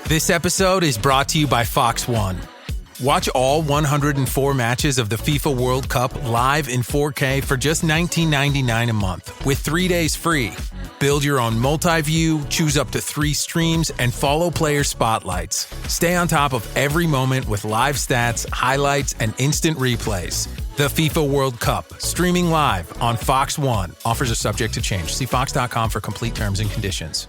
This episode is brought to you by Fox One. Watch all 104 matches of the FIFA World Cup live in 4K for just $19.99 a month with 3 days free. Build your own multi-view, choose up to 3 streams, and follow player spotlights. Stay on top of every moment with live stats, highlights, and instant replays. The FIFA World Cup, streaming live on Fox One. Offers are subject to change. See fox.com for complete terms and conditions.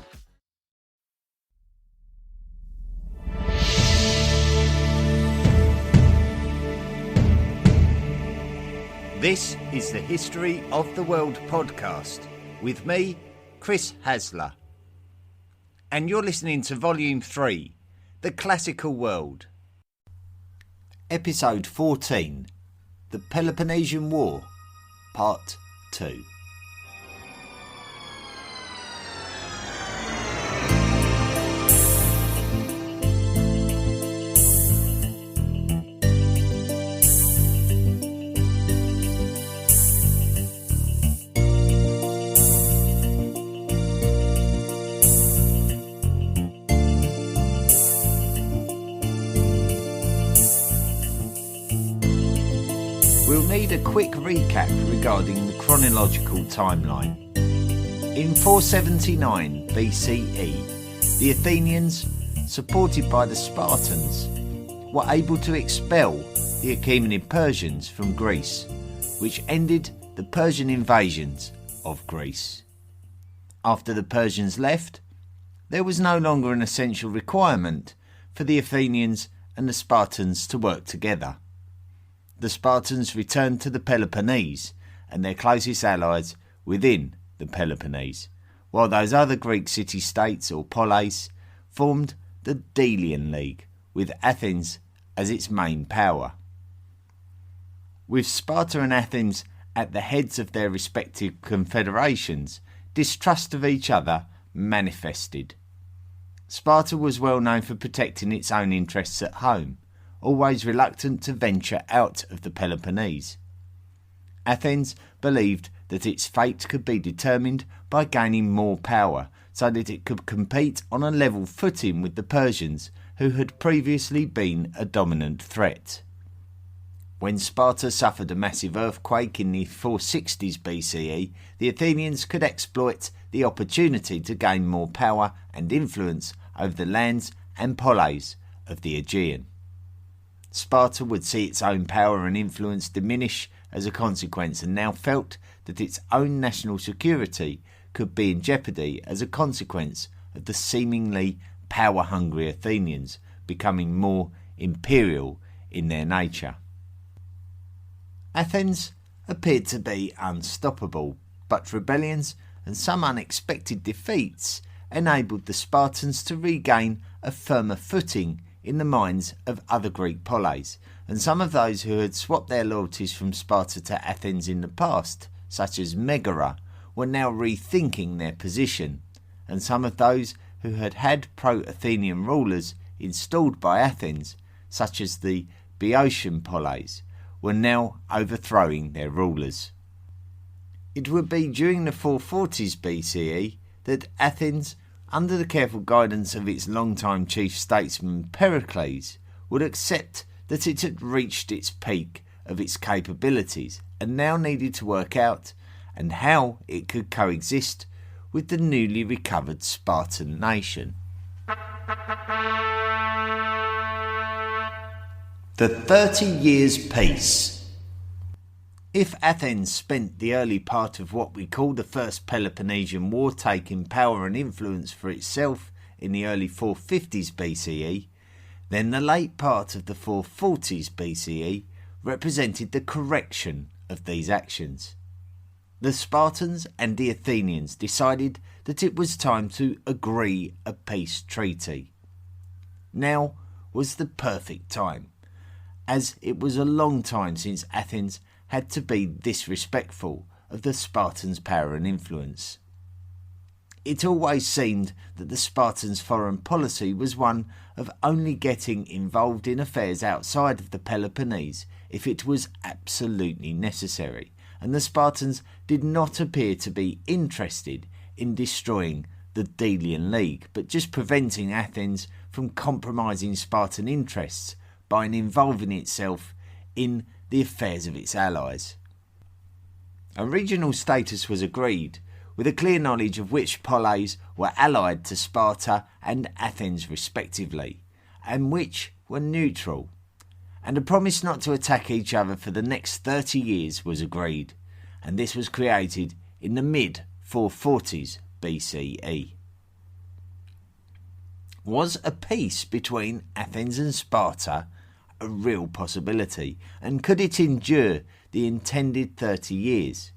This is the History of the World podcast with me, Chris Hasler. And you're listening to Volume 3, The Classical World. Episode 14, The Peloponnesian War, Part 2. We'll need a quick recap regarding the chronological timeline. In 479 BCE, the Athenians, supported by the Spartans, were able to expel the Achaemenid Persians from Greece, which ended the Persian invasions of Greece. After the Persians left, there was no longer an essential requirement for the Athenians and the Spartans to work together. The Spartans returned to the Peloponnese and their closest allies within the Peloponnese, while those other Greek city-states or poleis formed the Delian League, with Athens as its main power. With Sparta and Athens at the heads of their respective confederations, distrust of each other manifested. Sparta was well known for protecting its own interests at home, always reluctant to venture out of the Peloponnese. Athens believed that its fate could be determined by gaining more power, so that it could compete on a level footing with the Persians, who had previously been a dominant threat. When Sparta suffered a massive earthquake in the 460s BCE, the Athenians could exploit the opportunity to gain more power and influence over the lands and poleis of the Aegean. Sparta would see its own power and influence diminish as a consequence, and now felt that its own national security could be in jeopardy as a consequence of the seemingly power-hungry Athenians becoming more imperial in their nature. Athens appeared to be unstoppable, but rebellions and some unexpected defeats enabled the Spartans to regain a firmer footing in the minds of other Greek poleis, and some of those who had swapped their loyalties from Sparta to Athens in the past, such as Megara, were now rethinking their position, and some of those who had had pro-Athenian rulers installed by Athens, such as the Boeotian poleis, were now overthrowing their rulers. It would be during the 440s BCE that Athens, under the careful guidance of its longtime chief statesman Pericles, would accept that it had reached its peak of its capabilities and now needed to work out and how it could coexist with the newly recovered Spartan nation. The 30 Years' Peace. If Athens spent the early part of what we call the First Peloponnesian War taking power and influence for itself in the early 450s BCE, then the late part of the 440s BCE represented the correction of these actions. The Spartans and the Athenians decided that it was time to agree a peace treaty. Now was the perfect time, as it was a long time since Athens had to be disrespectful of the Spartans' power and influence. It always seemed that the Spartans' foreign policy was one of only getting involved in affairs outside of the Peloponnese if it was absolutely necessary, and the Spartans did not appear to be interested in destroying the Delian League, but just preventing Athens from compromising Spartan interests by involving itself in the affairs of its allies. A regional status was agreed, with a clear knowledge of which poleis were allied to Sparta and Athens respectively, and which were neutral, and a promise not to attack each other for the next 30 years was agreed, and this was created in the mid-440s BCE. Was a peace between Athens and Sparta a real possibility, and could it endure the intended 30 years?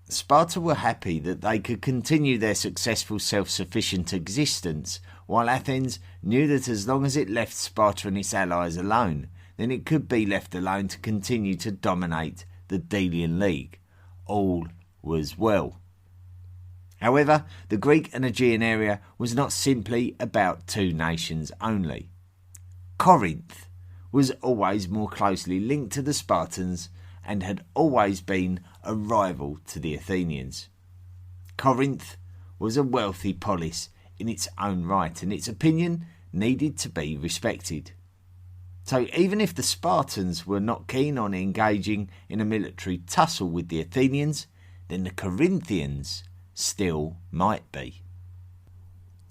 Sparta were happy that they could continue their successful self-sufficient existence, while Athens knew that as long as it left Sparta and its allies alone, then it could be left alone to continue to dominate the Delian League. All was well. However, the Greek and Aegean area was not simply about two nations only. Corinth was always more closely linked to the Spartans and had always been a rival to the Athenians. Corinth was a wealthy polis in its own right, and its opinion needed to be respected. So even if the Spartans were not keen on engaging in a military tussle with the Athenians, then the Corinthians still might be.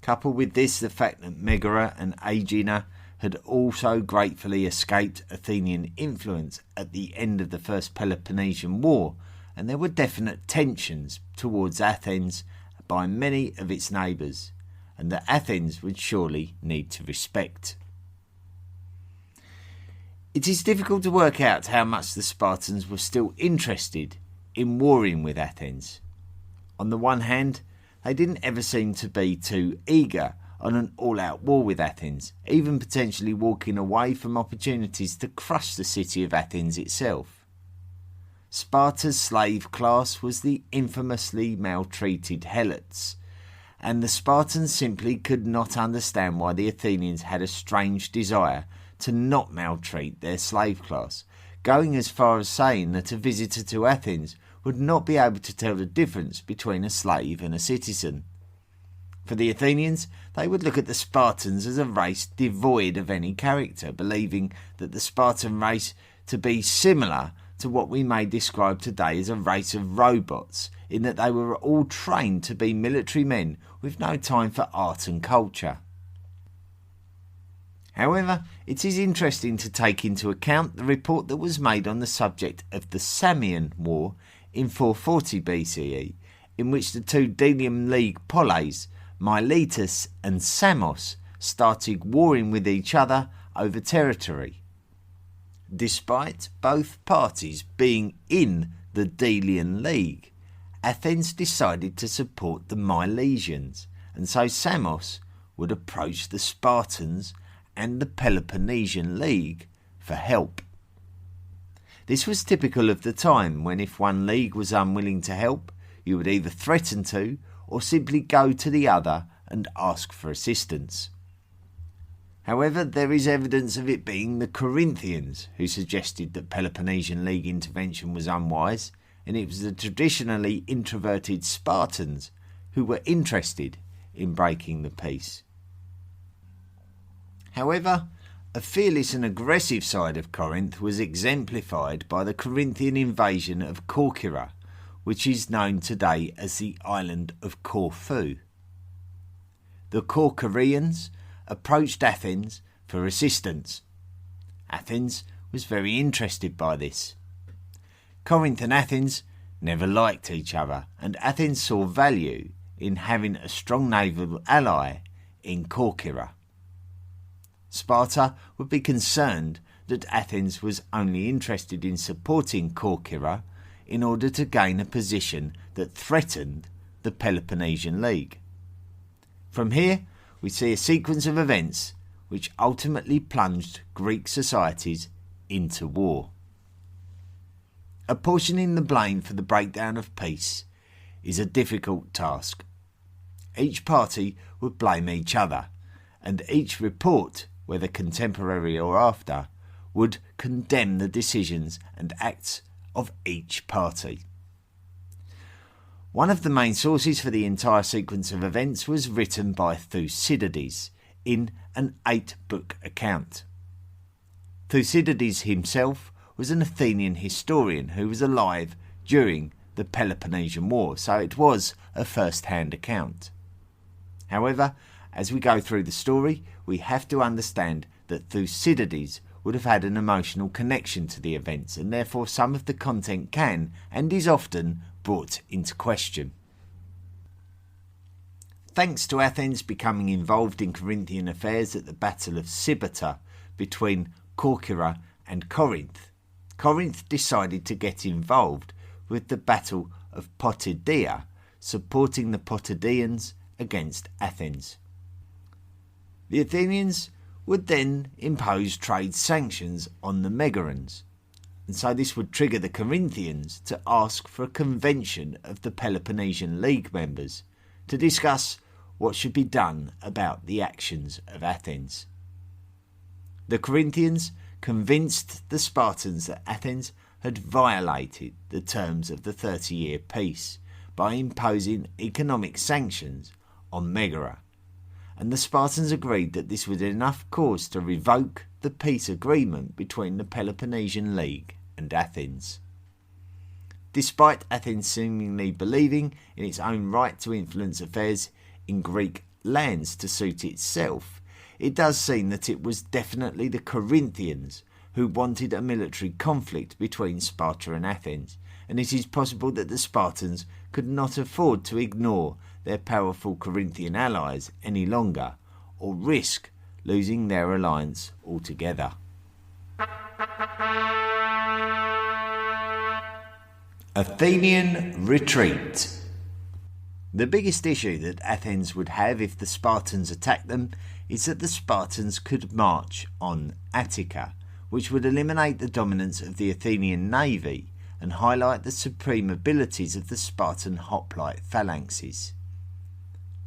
Couple with this the fact that Megara and Aegina had also gratefully escaped Athenian influence at the end of the First Peloponnesian War, and there were definite tensions towards Athens by many of its neighbours, and that Athens would surely need to respect. It is difficult to work out how much the Spartans were still interested in warring with Athens. On the one hand, they didn't ever seem to be too eager on an all-out war with Athens, even potentially walking away from opportunities to crush the city of Athens itself. Sparta's slave class was the infamously maltreated helots, and the Spartans simply could not understand why the Athenians had a strange desire to not maltreat their slave class, going as far as saying that a visitor to Athens would not be able to tell the difference between a slave and a citizen. For the Athenians, they would look at the Spartans as a race devoid of any character, believing that the Spartan race to be similar to what we may describe today as a race of robots, in that they were all trained to be military men with no time for art and culture. However, it is interesting to take into account the report that was made on the subject of the Samian War in 440 BCE, in which the two Delian League poleis, Miletus and Samos, started warring with each other over territory. Despite both parties being in the Delian League, Athens decided to support the Milesians, and so Samos would approach the Spartans and the Peloponnesian League for help. This was typical of the time, when if one league was unwilling to help, you would either threaten to or simply go to the other and ask for assistance. However, there is evidence of it being the Corinthians who suggested that Peloponnesian League intervention was unwise, and it was the traditionally introverted Spartans who were interested in breaking the peace. However, a fearless and aggressive side of Corinth was exemplified by the Corinthian invasion of Corcyra, which is known today as the island of Corfu. The Corcyrians approached Athens for assistance. Athens was very interested by this. Corinth and Athens never liked each other, and Athens saw value in having a strong naval ally in Corcyra. Sparta would be concerned that Athens was only interested in supporting Corcyra in order to gain a position that threatened the Peloponnesian League. From here, we see a sequence of events which ultimately plunged Greek societies into war. Apportioning the blame for the breakdown of peace is a difficult task. Each party would blame each other, and each report, whether contemporary or after, would condemn the decisions and acts of each party. One of the main sources for the entire sequence of events was written by Thucydides in an 8-book account. Thucydides himself was an Athenian historian who was alive during the Peloponnesian War, so it was a first-hand account. However, as we go through the story, we have to understand that Thucydides would have had an emotional connection to the events, and therefore some of the content can and is often brought into question. Thanks to Athens becoming involved in Corinthian affairs at the Battle of Sparta between Corcyra and Corinth, Corinth decided to get involved with the Battle of Potidæa, supporting the Potidæans against Athens. The Athenians would then impose trade sanctions on the Megarians, and so this would trigger the Corinthians to ask for a convention of the Peloponnesian League members to discuss what should be done about the actions of Athens. The Corinthians convinced the Spartans that Athens had violated the terms of the 30-year peace by imposing economic sanctions on Megara, and the Spartans agreed that this was enough cause to revoke the peace agreement between the Peloponnesian League and Athens. Despite Athens seemingly believing in its own right to influence affairs in Greek lands to suit itself, it does seem that it was definitely the Corinthians who wanted a military conflict between Sparta and Athens, and it is possible that the Spartans could not afford to ignore their powerful Corinthian allies any longer, or risk losing their alliance altogether. Athenian retreat. The biggest issue that Athens would have if the Spartans attacked them is that the Spartans could march on Attica, which would eliminate the dominance of the Athenian navy and highlight the supreme abilities of the Spartan hoplite phalanxes.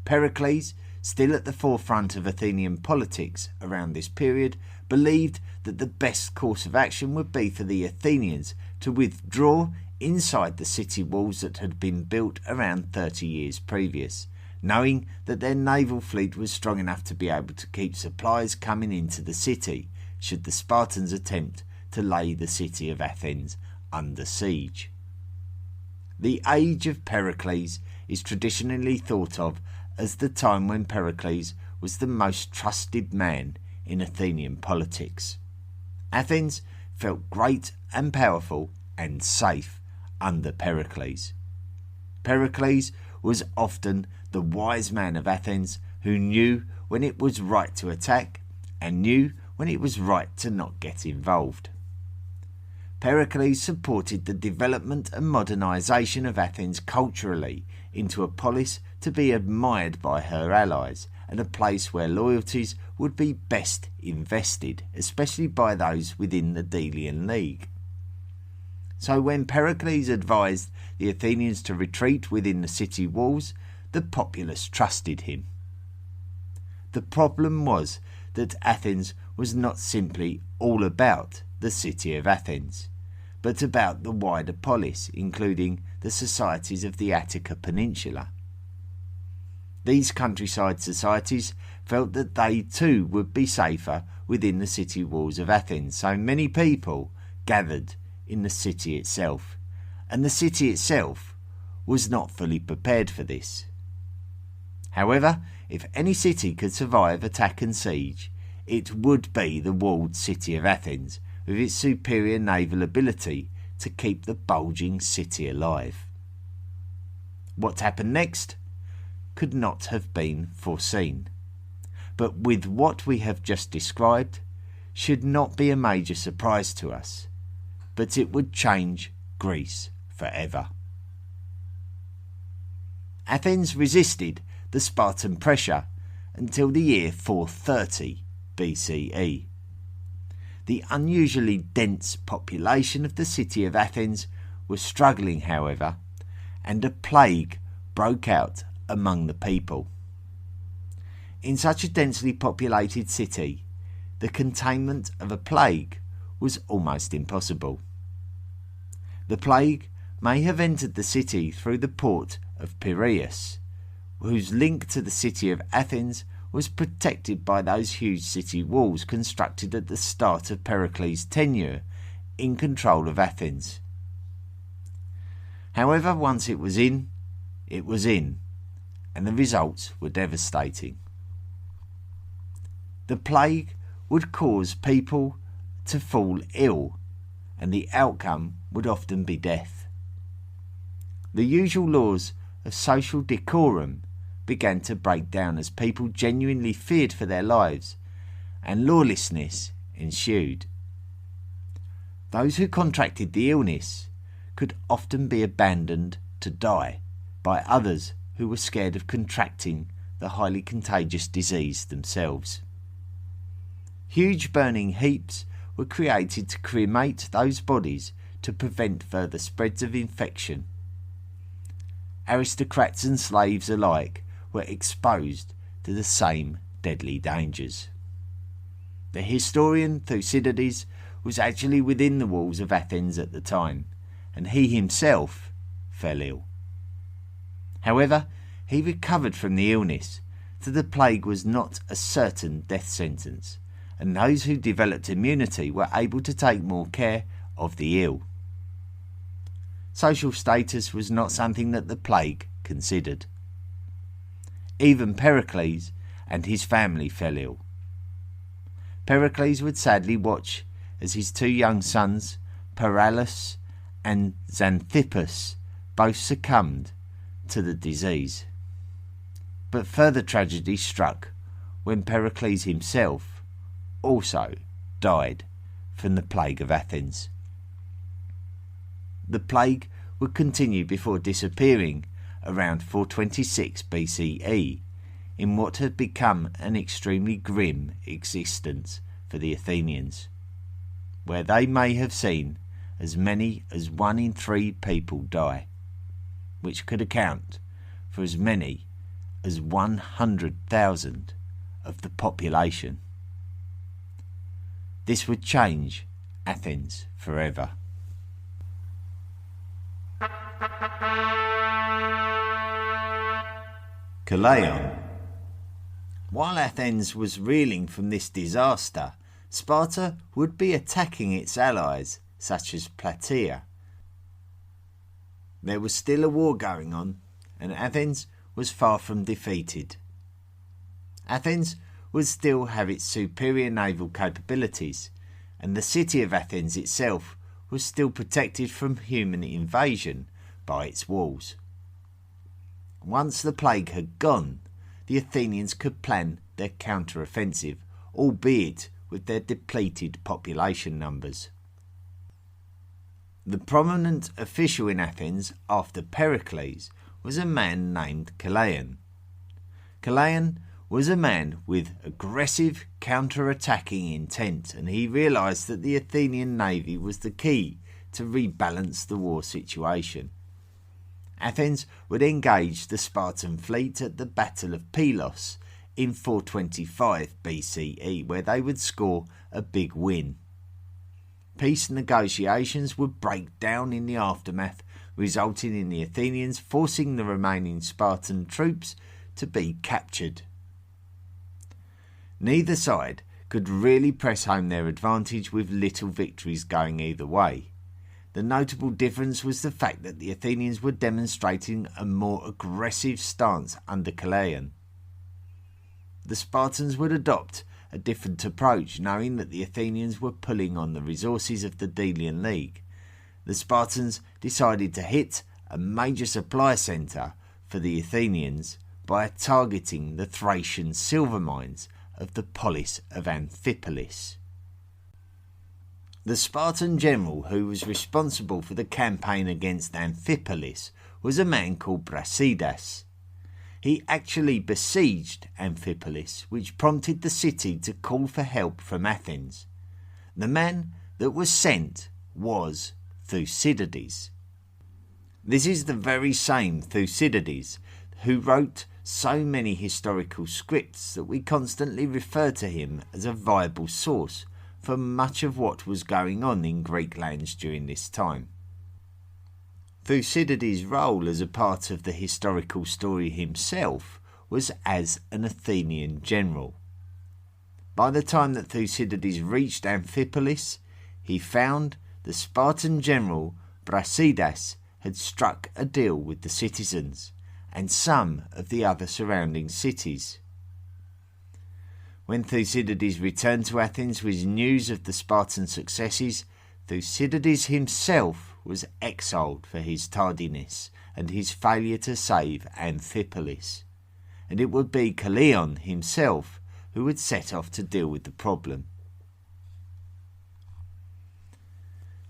Pericles, still at the forefront of Athenian politics around this period, believed that the best course of action would be for the Athenians to withdraw inside the city walls that had been built around 30 years previous, knowing that their naval fleet was strong enough to be able to keep supplies coming into the city should the Spartans attempt to lay the city of Athens under siege. The age of Pericles is traditionally thought of as the time when Pericles was the most trusted man in Athenian politics. Athens felt great and powerful and safe under Pericles. Pericles was often the wise man of Athens who knew when it was right to attack and knew when it was right to not get involved. Pericles supported the development and modernisation of Athens culturally into a polis to be admired by her allies and a place where loyalties would be best invested, especially by those within the Delian League. So when Pericles advised the Athenians to retreat within the city walls, the populace trusted him. The problem was that Athens was not simply all about the city of Athens, but about the wider polis, including the societies of the Attica Peninsula. These countryside societies felt that they too would be safer within the city walls of Athens, so many people gathered in the city itself, and the city itself was not fully prepared for this. However, if any city could survive attack and siege, it would be the walled city of Athens, with its superior naval ability to keep the bulging city alive. What happened next could not have been foreseen, but with what we have just described, should not be a major surprise to us, but it would change Greece forever. Athens resisted the Spartan pressure until the year 430 BCE. The unusually dense population of the city of Athens was struggling, however, and a plague broke out among the people. In such a densely populated city, the containment of a plague was almost impossible. The plague may have entered the city through the port of Piraeus, whose link to the city of Athens was protected by those huge city walls constructed at the start of Pericles' tenure in control of Athens. However, once it was in, and the results were devastating. The plague would cause people to fall ill, and the outcome would often be death. The usual laws of social decorum began to break down as people genuinely feared for their lives, and lawlessness ensued. Those who contracted the illness could often be abandoned to die by others who were scared of contracting the highly contagious disease themselves. Huge burning heaps were created to cremate those bodies to prevent further spreads of infection. Aristocrats and slaves alike were exposed to the same deadly dangers. The historian Thucydides was actually within the walls of Athens at the time, and he himself fell ill. However, he recovered from the illness, so the plague was not a certain death sentence, and those who developed immunity were able to take more care of the ill. Social status was not something that the plague considered. Even Pericles and his family fell ill. Pericles would sadly watch as his two young sons, Paralus and Xanthippus, both succumbed to the disease. But further tragedy struck when Pericles himself also died from the plague of Athens. The plague would continue before disappearing around 426 BCE in what had become an extremely grim existence for the Athenians, where they may have seen as many as 1 in 3 people die, which could account for as many as 100,000 of the population. This would change Athens forever. Kalaion. While Athens was reeling from this disaster, Sparta would be attacking its allies, such as Plataea. There was still a war going on, and Athens was far from defeated. Athens would still have its superior naval capabilities, and the city of Athens itself was still protected from human invasion by its walls. Once the plague had gone, the Athenians could plan their counter-offensive, albeit with their depleted population numbers. The prominent official in Athens after Pericles was a man named Kalaion. Kalaion was a man with aggressive counter-attacking intent, and he realised that the Athenian navy was the key to rebalance the war situation. Athens would engage the Spartan fleet at the Battle of Pylos in 425 BCE, where they would score a big win. Peace negotiations would break down in the aftermath, resulting in the Athenians forcing the remaining Spartan troops to be captured. Neither side could really press home their advantage, with little victories going either way. The notable difference was the fact that the Athenians were demonstrating a more aggressive stance under Kalaion. The Spartans would adopt a different approach, knowing that the Athenians were pulling on the resources of the Delian League. The Spartans decided to hit a major supply centre for the Athenians by targeting the Thracian silver mines of the polis of Amphipolis. The Spartan general who was responsible for the campaign against Amphipolis was a man called Brasidas. He actually besieged Amphipolis, which prompted the city to call for help from Athens. The man that was sent was Thucydides. This is the very same Thucydides who wrote so many historical scripts that we constantly refer to him as a viable source for much of what was going on in Greek lands during this time. Thucydides' role as a part of the historical story himself was as an Athenian general. By the time that Thucydides reached Amphipolis, he found the Spartan general Brasidas had struck a deal with the citizens and some of the other surrounding cities. When Thucydides returned to Athens with news of the Spartan successes, Thucydides himself was exiled for his tardiness and his failure to save Amphipolis, and it would be Cleon himself who would set off to deal with the problem.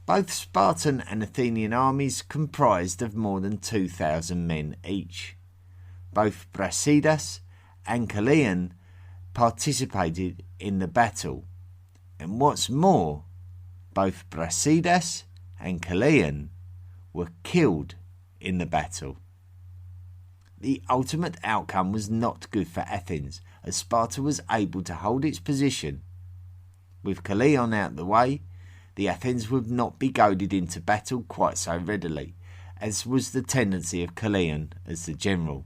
Both Spartan and Athenian armies comprised of more than 2,000 men each. Both Brasidas and Cleon participated in the battle, and what's more, both Brasidas and Cleon were killed in the battle. The ultimate outcome was not good for Athens, as Sparta was able to hold its position. With Cleon out the way, the Athens would not be goaded into battle quite so readily, as was the tendency of Cleon as the general.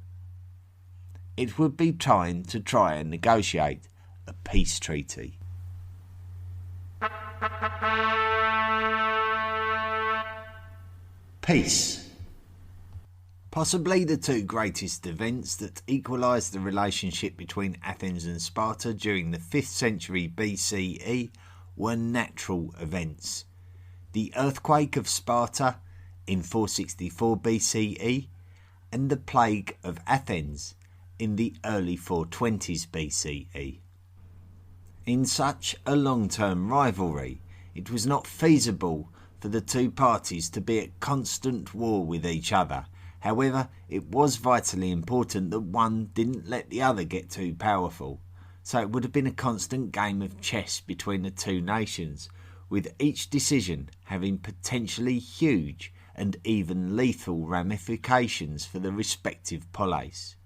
It would be time to try and negotiate a peace treaty. Peace. Possibly the two greatest events that equalised the relationship between Athens and Sparta during the 5th century BCE were natural events. The earthquake of Sparta in 464 BCE and the plague of Athens in the early 420s BCE. In such a long-term rivalry, it was not feasible for the two parties to be at constant war with each other. However, it was vitally important that one didn't let the other get too powerful, so it would have been a constant game of chess between the two nations, with each decision having potentially huge and even lethal ramifications for the respective polis.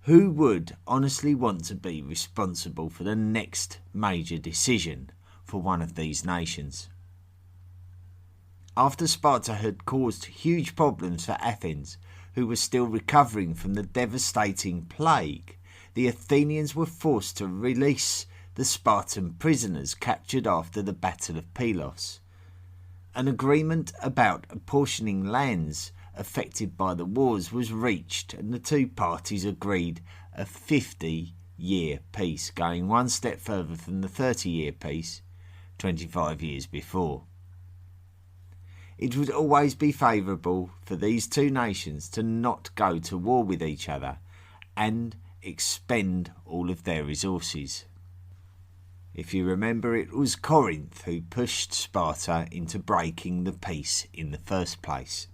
Who would honestly want to be responsible for the next major decision for one of these nations? After Sparta had caused huge problems for Athens, who was still recovering from the devastating plague, the Athenians were forced to release the Spartan prisoners captured after the Battle of Pylos. An agreement about apportioning lands affected by the wars was reached, and the two parties agreed a 50-year peace, going one step further than the 30-year peace 25 years before. It would always be favourable for these two nations to not go to war with each other and expend all of their resources. If you remember, it was Corinth who pushed Sparta into breaking the peace in the first place.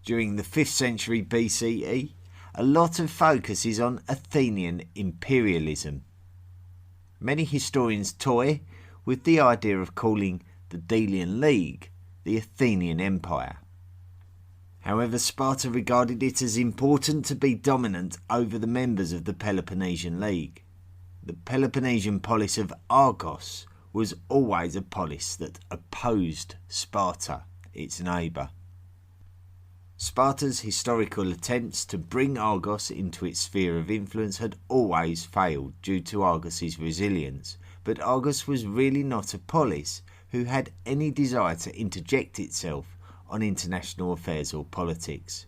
During the 5th century BCE, a lot of focus is on Athenian imperialism. Many historians toy with the idea of calling the Delian League the Athenian Empire. However, Sparta regarded it as important to be dominant over the members of the Peloponnesian League. The Peloponnesian polis of Argos was always a polis that opposed Sparta, its neighbour. Sparta's historical attempts to bring Argos into its sphere of influence had always failed due to Argos's resilience, but Argos was really not a polis who had any desire to interject itself on international affairs or politics.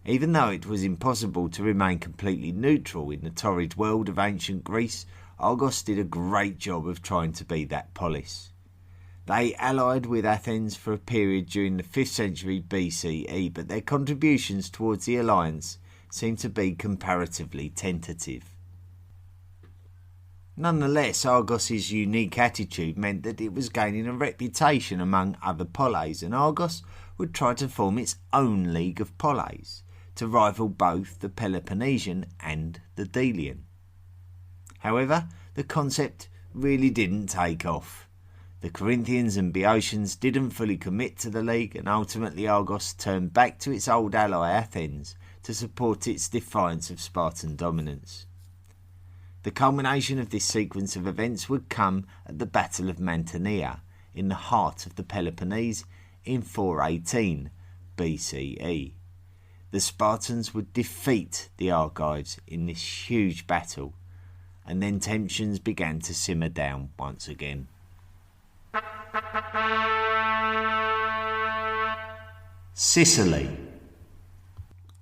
Even though it was impossible to remain completely neutral in the torrid world of ancient Greece, Argos did a great job of trying to be that polis. They allied with Athens for a period during the 5th century BCE, but their contributions towards the alliance seem to be comparatively tentative. Nonetheless, Argos's unique attitude meant that it was gaining a reputation among other polis, and Argos would try to form its own league of polis to rival both the Peloponnesian and the Delian. However, the concept really didn't take off. The Corinthians and Boeotians didn't fully commit to the league, and ultimately Argos turned back to its old ally Athens to support its defiance of Spartan dominance. The culmination of this sequence of events would come at the Battle of Mantinea, in the heart of the Peloponnese, in 418 BCE. The Spartans would defeat the Argives in this huge battle, and then tensions began to simmer down once again. Sicily.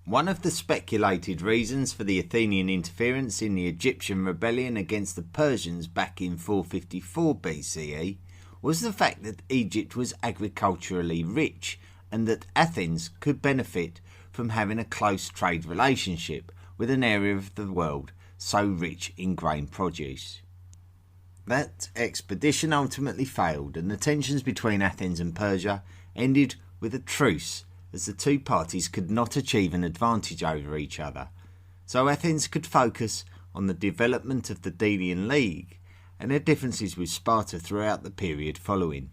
One of the speculated reasons for the Athenian interference in the Egyptian rebellion against the Persians back in 454 BCE was the fact that Egypt was agriculturally rich and that Athens could benefit from having a close trade relationship with an area of the world so rich in grain produce. That expedition ultimately failed, and the tensions between Athens and Persia ended with a truce, as the two parties could not achieve an advantage over each other, so Athens could focus on the development of the Delian League and their differences with Sparta throughout the period following.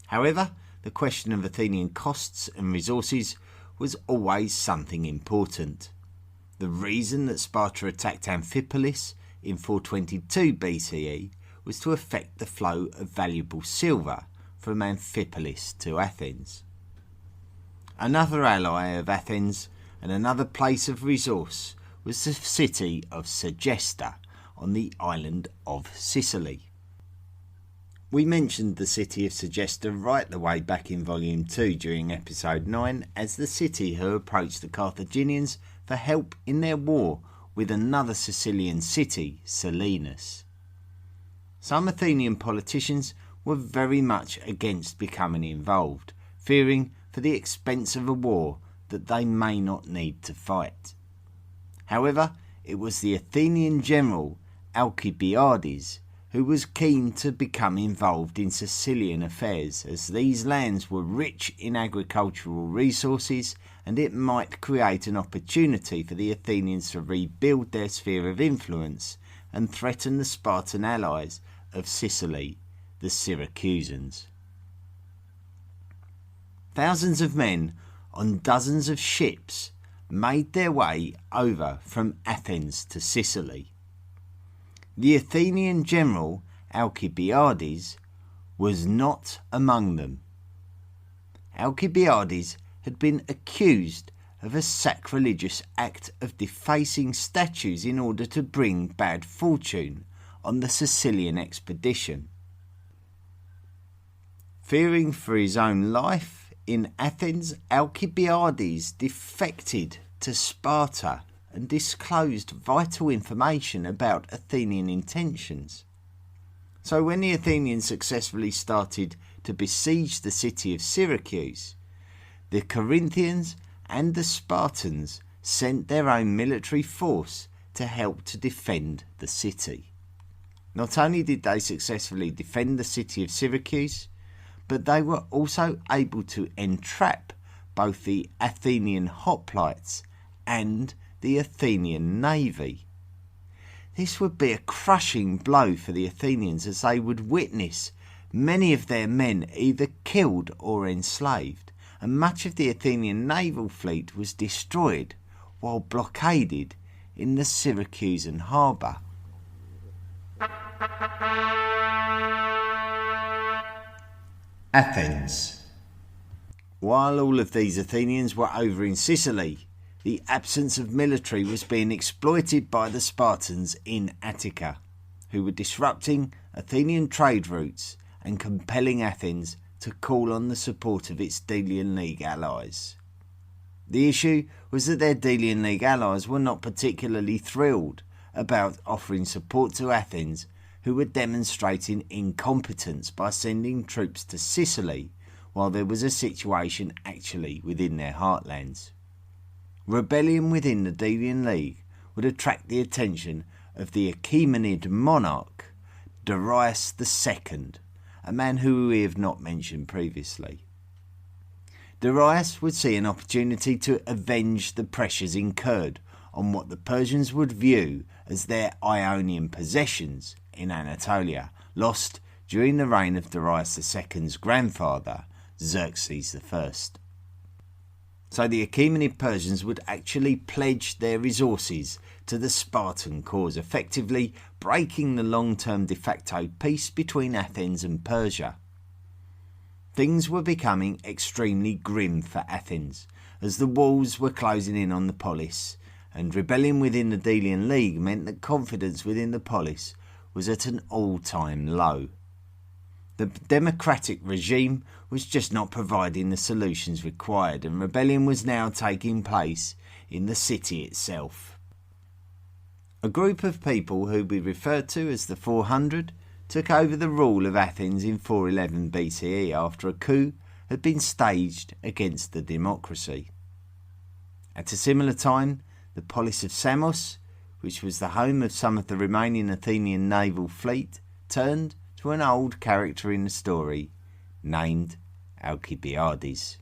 However, the question of Athenian costs and resources was always something important. The reason that Sparta attacked Amphipolis in 422 BCE was to affect the flow of valuable silver from Amphipolis to Athens. Another ally of Athens and another place of resource was the city of Segesta on the island of Sicily. We mentioned the city of Segesta right the way back in Volume 2 during Episode 9 as the city who approached the Carthaginians for help in their war with another Sicilian city, Selinus. Some Athenian politicians were very much against becoming involved, fearing for the expense of a war that they may not need to fight. However, it was the Athenian general Alcibiades who was keen to become involved in Sicilian affairs, as these lands were rich in agricultural resources and it might create an opportunity for the Athenians to rebuild their sphere of influence and threaten the Spartan allies of Sicily, the Syracusans. Thousands of men on dozens of ships made their way over from Athens to Sicily. The Athenian general Alcibiades was not among them. Alcibiades had been accused of a sacrilegious act of defacing statues in order to bring bad fortune on the Sicilian expedition. Fearing for his own life in Athens, Alcibiades defected to Sparta and disclosed vital information about Athenian intentions. So when the Athenians successfully started to besiege the city of Syracuse, the Corinthians and the Spartans sent their own military force to help to defend the city. Not only did they successfully defend the city of Syracuse, but they were also able to entrap both the Athenian hoplites and the Athenian navy. This would be a crushing blow for the Athenians, as they would witness many of their men either killed or enslaved, and much of the Athenian naval fleet was destroyed while blockaded in the Syracusan harbour. Athens. While all of these Athenians were over in Sicily, the absence of military was being exploited by the Spartans in Attica, who were disrupting Athenian trade routes and compelling Athens to call on the support of its Delian League allies. The issue was that their Delian League allies were not particularly thrilled about offering support to Athens, who were demonstrating incompetence by sending troops to Sicily while there was a situation actually within their heartlands. Rebellion within the Delian League would attract the attention of the Achaemenid monarch Darius II, a man who we have not mentioned previously. Darius would see an opportunity to avenge the pressures incurred on what the Persians would view as their Ionian possessions in Anatolia, lost during the reign of Darius II's grandfather, Xerxes I. So the Achaemenid Persians would actually pledge their resources to the Spartan cause, effectively breaking the long-term de facto peace between Athens and Persia. Things were becoming extremely grim for Athens, as the walls were closing in on the polis, and rebellion within the Delian League meant that confidence within the polis was at an all-time low. The democratic regime was just not providing the solutions required, and rebellion was now taking place in the city itself. A group of people who we refer to as the 400 took over the rule of Athens in 411 BCE after a coup had been staged against the democracy. At a similar time, the polis of Samos, which was the home of some of the remaining Athenian naval fleet, turned to an old character in the story named Alcibiades.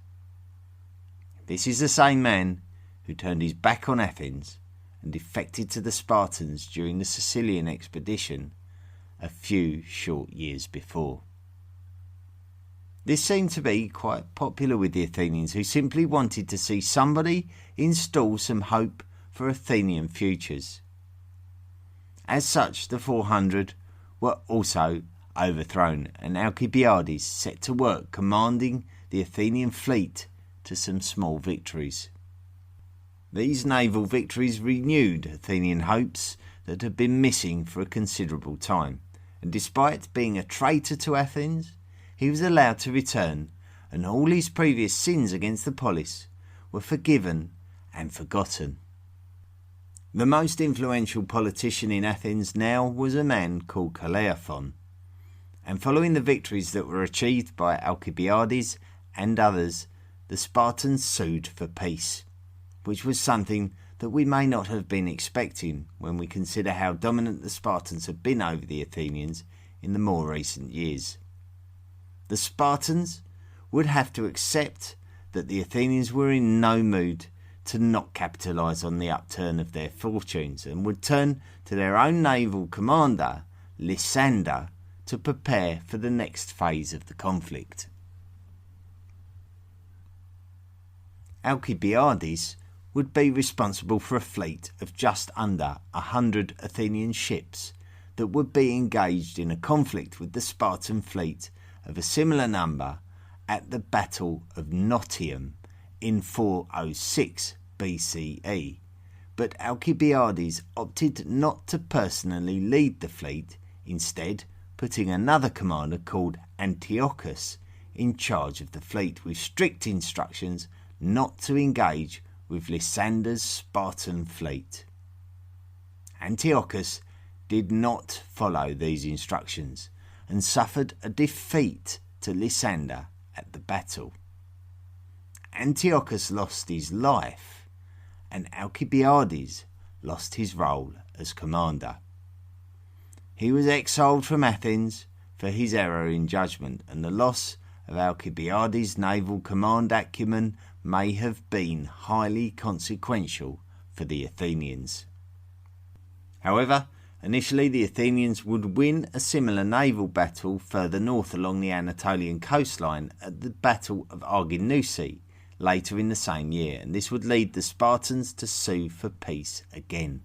This is the same man who turned his back on Athens and defected to the Spartans during the Sicilian expedition a few short years before. This seemed to be quite popular with the Athenians, who simply wanted to see somebody install some hope for Athenian futures. As such, the 400 were also overthrown, and Alcibiades set to work commanding the Athenian fleet to some small victories. These naval victories renewed Athenian hopes that had been missing for a considerable time, and despite being a traitor to Athens, he was allowed to return, and all his previous sins against the polis were forgiven and forgotten. The most influential politician in Athens now was a man called Cleophon, and following the victories that were achieved by Alcibiades and others, the Spartans sued for peace, which was something that we may not have been expecting when we consider how dominant the Spartans have been over the Athenians in the more recent years. The Spartans would have to accept that the Athenians were in no mood to not capitalise on the upturn of their fortunes, and would turn to their own naval commander, Lysander, to prepare for the next phase of the conflict. Alcibiades would be responsible for a fleet of just under 100 Athenian ships that would be engaged in a conflict with the Spartan fleet of a similar number at the Battle of Notium in 406 BCE, but Alcibiades opted not to personally lead the fleet, instead putting another commander called Antiochus in charge of the fleet, with strict instructions not to engage with Lysander's Spartan fleet. Antiochus did not follow these instructions and suffered a defeat to Lysander at the battle. Antiochus lost his life, and Alcibiades lost his role as commander. He was exiled from Athens for his error in judgment, and the loss of Alcibiades' naval command acumen may have been highly consequential for the Athenians. However, initially the Athenians would win a similar naval battle further north along the Anatolian coastline at the Battle of Arginusi later in the same year, and this would lead the Spartans to sue for peace again.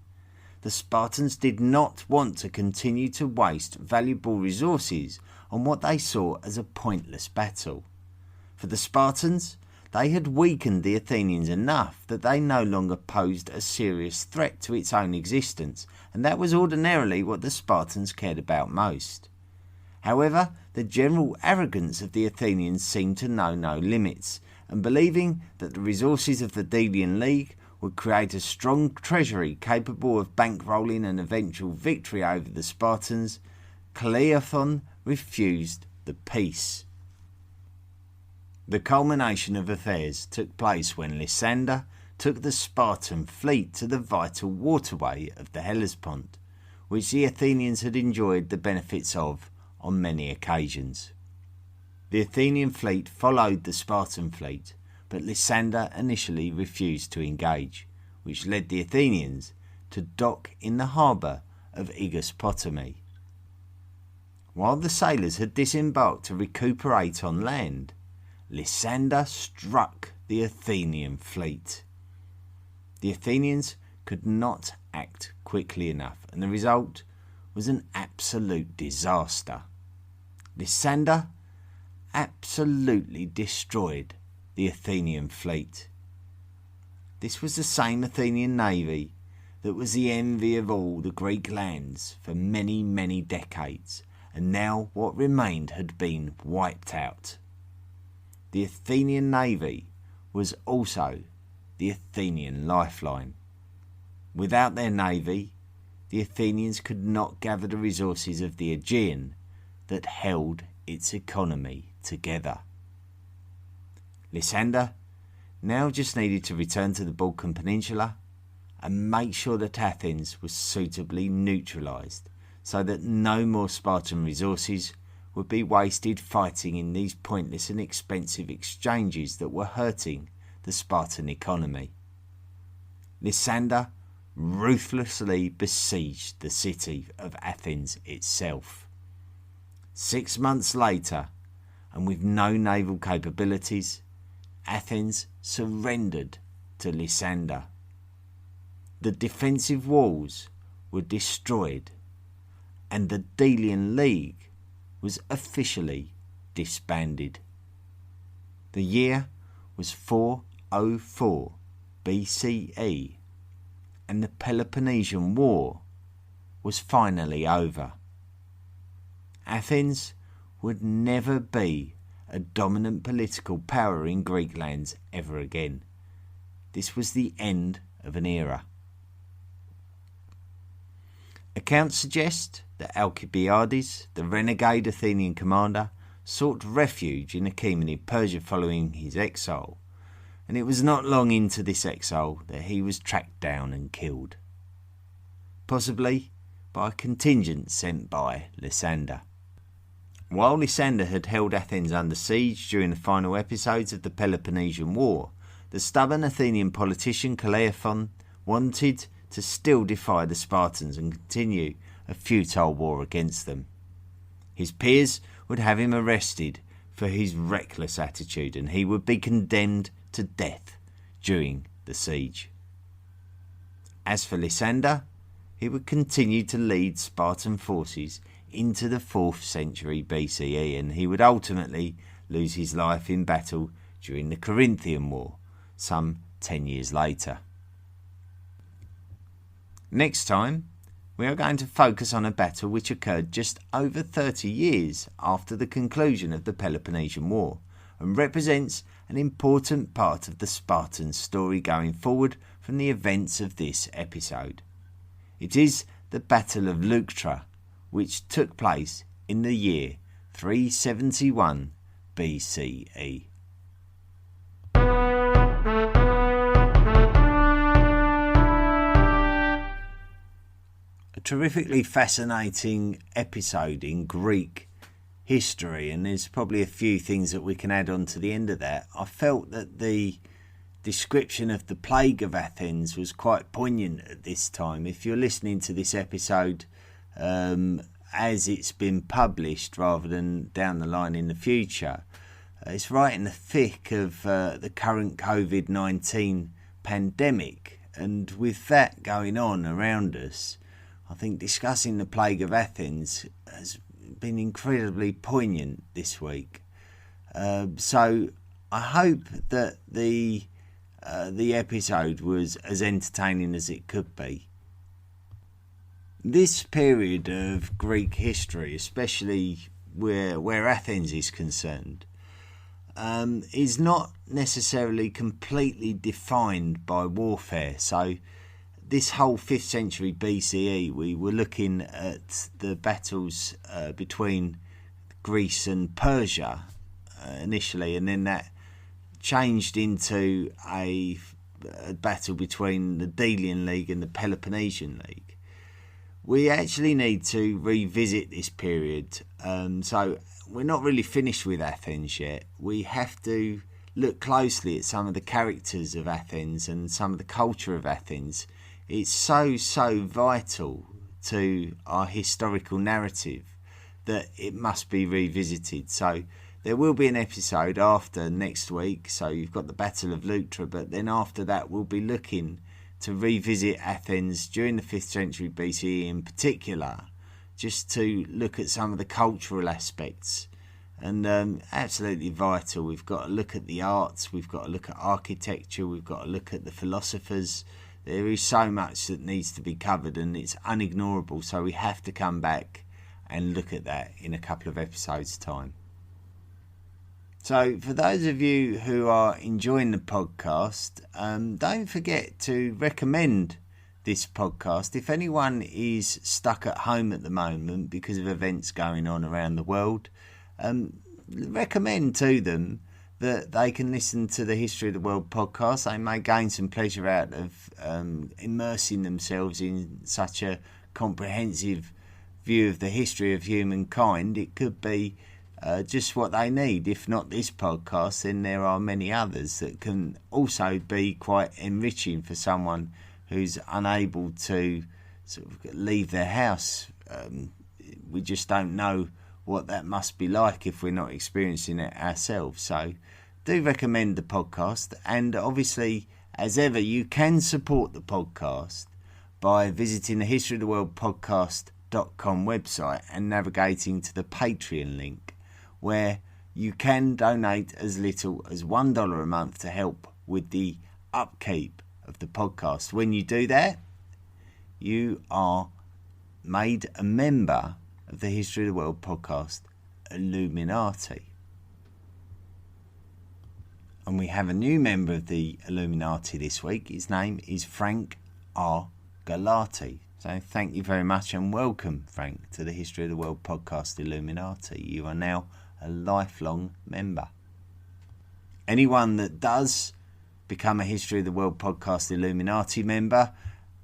The Spartans did not want to continue to waste valuable resources on what they saw as a pointless battle. For the Spartans, they had weakened the Athenians enough that they no longer posed a serious threat to its own existence, and that was ordinarily what the Spartans cared about most. However, the general arrogance of the Athenians seemed to know no limits, and believing that the resources of the Delian League would create a strong treasury capable of bankrolling an eventual victory over the Spartans, Cleophon refused the peace. The culmination of affairs took place when Lysander took the Spartan fleet to the vital waterway of the Hellespont, which the Athenians had enjoyed the benefits of on many occasions. The Athenian fleet followed the Spartan fleet, but Lysander initially refused to engage, which led the Athenians to dock in the harbour of Aegospotami. While the sailors had disembarked to recuperate on land, Lysander struck the Athenian fleet. The Athenians could not act quickly enough, and the result was an absolute disaster. Lysander absolutely destroyed the Athenian fleet. This was the same Athenian navy that was the envy of all the Greek lands for many, many decades, and now what remained had been wiped out. The Athenian navy was also the Athenian lifeline. Without their navy, the Athenians could not gather the resources of the Aegean that held its economy together. Lysander now just needed to return to the Balkan Peninsula and make sure that Athens was suitably neutralised so that no more Spartan resources would be wasted fighting in these pointless and expensive exchanges that were hurting the Spartan economy. Lysander ruthlessly besieged the city of Athens itself. 6 months later, and with no naval capabilities, Athens surrendered to Lysander. The defensive walls were destroyed, and the Delian League was officially disbanded. The year was 404 BCE, and the Peloponnesian War was finally over. Athens would never be a dominant political power in Greek lands ever again. This was the end of an era. Accounts suggest that Alcibiades, the renegade Athenian commander, sought refuge in Achaemenid Persia following his exile, and it was not long into this exile that he was tracked down and killed, possibly by a contingent sent by Lysander. While Lysander had held Athens under siege during the final episodes of the Peloponnesian War, the stubborn Athenian politician Cleophon wanted to still defy the Spartans and continue a futile war against them. His peers would have him arrested for his reckless attitude, and he would be condemned to death during the siege. As for Lysander, he would continue to lead Spartan forces into the 4th century BCE, and he would ultimately lose his life in battle during the Corinthian War, some 10 years later. Next time, we are going to focus on a battle which occurred just over 30 years after the conclusion of the Peloponnesian War, and represents an important part of the Spartan story going forward from the events of this episode. It is the Battle of Leuctra, which took place in the year 371 BCE. A terrifically fascinating episode in Greek history, and there's probably a few things that we can add on to the end of that. I felt that the description of the plague of Athens was quite poignant at this time. If you're listening to this episode as it's been published rather than down the line in the future, it's right in the thick of the current COVID-19 pandemic, and with that going on around us, I think discussing the plague of Athens has been incredibly poignant this week. So I hope that the episode was as entertaining as it could be. This period of Greek history, especially where Athens is concerned, is not necessarily completely defined by warfare. So this whole 5th century BCE, we were looking at the battles between Greece and Persia initially, and then that changed into a battle between the Delian League and the Peloponnesian League. We actually need to revisit this period, so we're not really finished with Athens yet. We have to look closely at some of the characters of Athens and some of the culture of Athens. It's so vital to our historical narrative that it must be revisited. So there will be an episode after next week, so you've got the Battle of Leuctra, but then after that we'll be looking to revisit Athens during the 5th century BCE in particular, just to look at some of the cultural aspects and absolutely vital. We've got to look at the arts, we've got to look at architecture, we've got to look at the philosophers. There is so much that needs to be covered, and it's unignorable, so we have to come back and look at that in a couple of episodes' time. So for those of you who are enjoying the podcast, don't forget to recommend this podcast. If anyone is stuck at home at the moment because of events going on around the world, recommend to them that they can listen to the History of the World podcast. They may gain some pleasure out of immersing themselves in such a comprehensive view of the history of humankind. It could be just what they need. If not this podcast, then there are many others that can also be quite enriching for someone who's unable to sort of leave their house. We just don't know what that must be like if we're not experiencing it ourselves. So do recommend the podcast, and obviously, as ever, you can support the podcast by visiting the History of the World podcast.com website and navigating to the Patreon link, where you can donate as little as $1 a month to help with the upkeep of the podcast. When you do that, you are made a member of the History of the World podcast Illuminati. And we have a new member of the Illuminati this week. His name is Frank R. Galati. So thank you very much and welcome, Frank, to the History of the World podcast Illuminati. You are now a lifelong member. Anyone that does become a History of the World podcast Illuminati member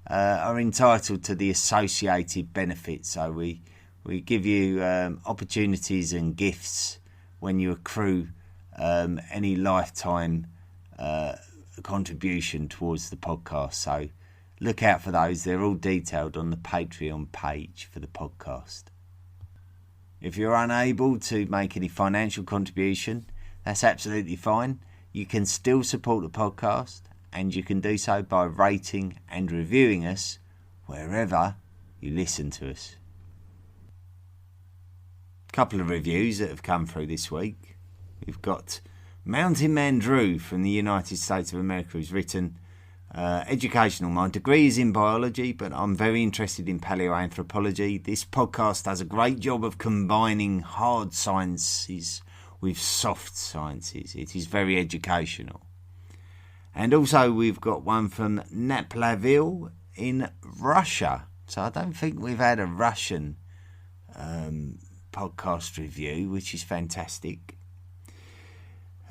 are entitled to the associated benefits. So we give you opportunities and gifts when you accrue any lifetime contribution towards the podcast. So look out for those. They're all detailed on the Patreon page for the podcast. If you're unable to make any financial contribution, that's absolutely fine. You can still support the podcast, and you can do so by rating and reviewing us wherever you listen to us. A couple of reviews that have come through this week. We've got Mountain Man Drew from the United States of America, who's written, educational. My degree is in biology, but I'm very interested in paleoanthropology. This podcast does a great job of combining hard sciences with soft sciences. It is very educational. And also we've got one from Naplaville in Russia. So I don't think we've had a Russian podcast review, which is fantastic.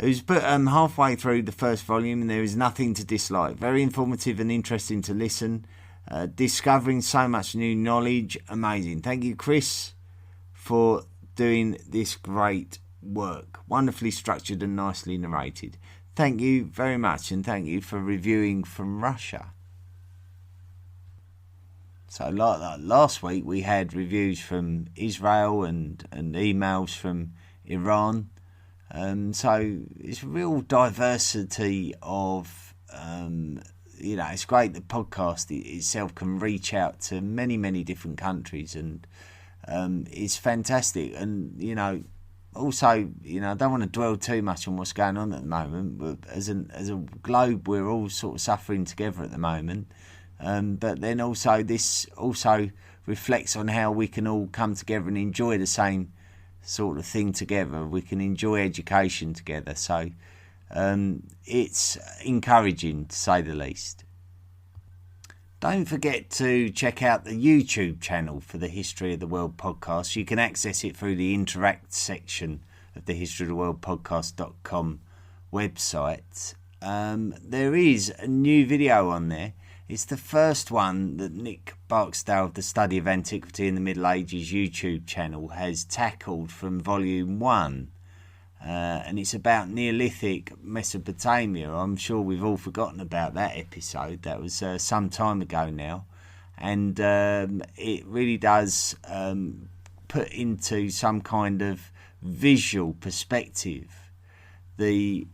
Who's put halfway through the first volume, and there is nothing to dislike. Very informative and interesting to listen. Discovering so much new knowledge. Amazing. Thank you, Chris, for doing this great work. Wonderfully structured and nicely narrated. Thank you very much, and thank you for reviewing from Russia. So like last week we had reviews from Israel and emails from Iran. So it's a real diversity of, it's great the podcast itself can reach out to many, many different countries, and it's fantastic. And, also, I don't want to dwell too much on what's going on at the moment, but as a globe, we're all sort of suffering together at the moment. But then also this also reflects on how we can all come together and enjoy the same sort of thing together. We can enjoy education together. So it's encouraging, to say the least. Don't forget to check out the YouTube channel for the History of the World podcast. You can access it through the Interact section of the History of the World podcast.com website. There is a new video on there. It's the first one that Nick Barksdale of the Study of Antiquity in the Middle Ages YouTube channel has tackled from Volume 1. And it's about Neolithic Mesopotamia. I'm sure we've all forgotten about that episode. That was some time ago now. And it really does put into some kind of visual perspective the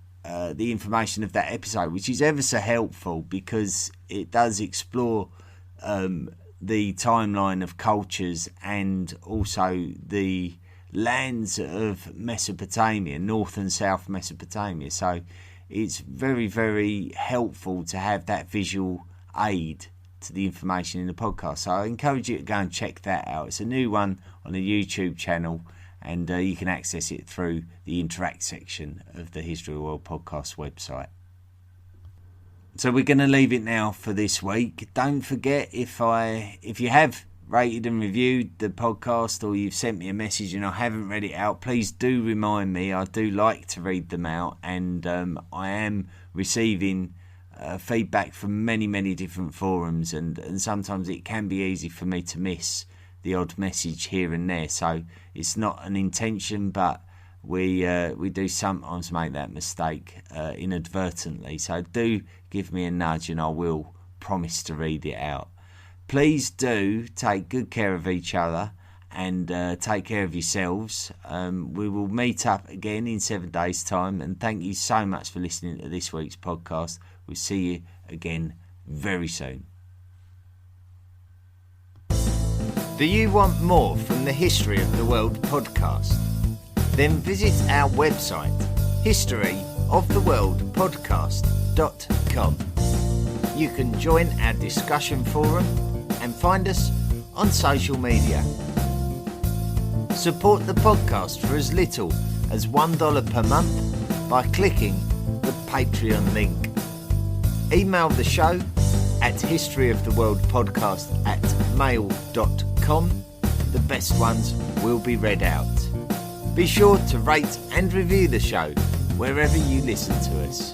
information of that episode, which is ever so helpful because it does explore the timeline of cultures and also the lands of Mesopotamia, North and South Mesopotamia. So it's very, very helpful to have that visual aid to the information in the podcast. So I encourage you to go and check that out. It's a new one on the YouTube channel, and you can access it through the Interact section of the History of the World podcast website. So we're going to leave it now for this week. Don't forget, if you have rated and reviewed the podcast, or you've sent me a message and I haven't read it out, please do remind me. I do like to read them out, and I am receiving feedback from many different forums, and sometimes it can be easy for me to miss the odd message here and there. So it's not an intention, but we do sometimes make that mistake inadvertently. So do give me a nudge and I will promise to read it out. Please do take good care of each other and take care of yourselves. We will meet up again in 7 days' time, and thank you so much for listening to this week's podcast. We'll see you again very soon. Do you want more from the History of the World podcast? Then visit our website, historyoftheworldpodcast.com. You can join our discussion forum and find us on social media. Support the podcast for as little as $1 per month by clicking the Patreon link. Email the show at historyoftheworldpodcast@mail.com. The best ones will be read out. Be sure to rate and review the show wherever you listen to us.